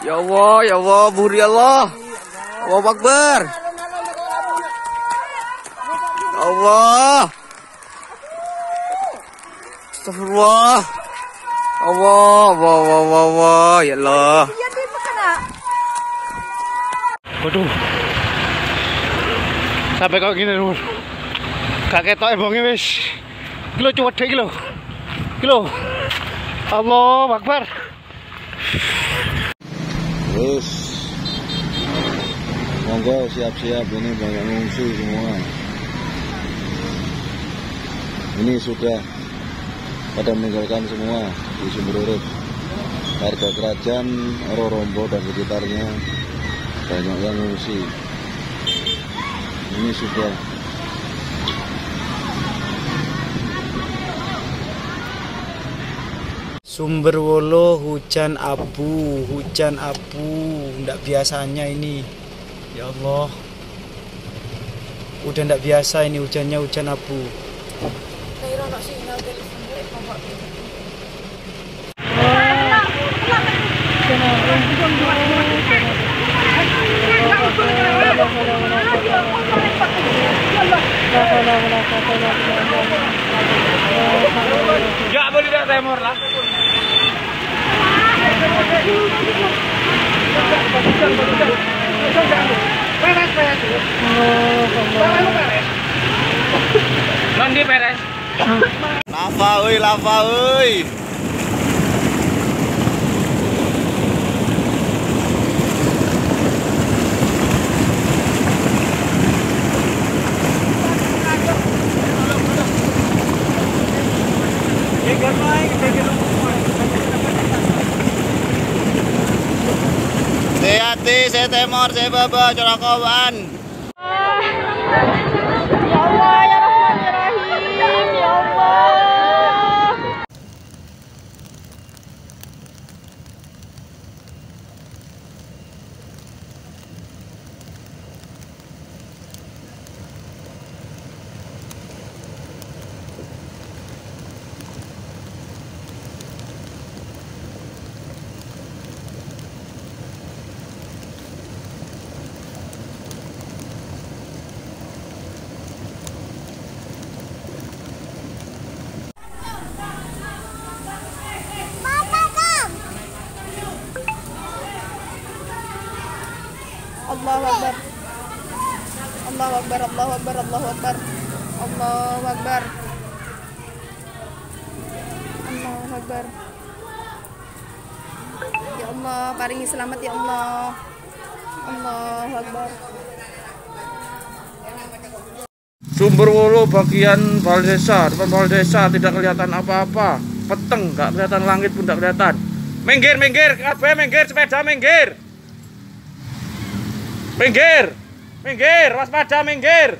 Ya Allah, buri Allah. Allahu Akbar. Ya Allah. Astagfirullah. Allah, ya Allah. Waduh. Sampai kok gini lho. Gak ketok ebonge wis. Iki lho cuwedhe iki lho. Iki lho. Allahu Akbar. Terus monggo siap-siap, ini banyak ngungsi semua. Ini sudah pada meninggalkan semua di Sumber Urip. Warga Kerajaan, Rorombo dan sekitarnya banyak yang ngungsi. Ini sudah Sumberwolo hujan abu, ndak biasanya ini. Ya Allah, udah ndak biasa ini hujannya, hujan abu. Ya boleh dah temor lah. Mandi beres. lava euy. Hati-hati, saya temor, saya baba, corakoban. Ya Allah, ya Rahman, ya Rahim, ya Allah. Allahu Akbar. Allahu Akbar, Allahu Akbar, Allahu Akbar. Allahu Akbar. Allahu Akbar. Ya Allah, paringi selamat ya Allah. Allahu Akbar. Sumberwolo bagian Baldesa, depan Baldesa tidak kelihatan apa-apa. Peteng, nggak kelihatan, langit pun nggak kelihatan. Minggir, kabeh minggir, sepeda minggir. Minggir, waspada, minggir.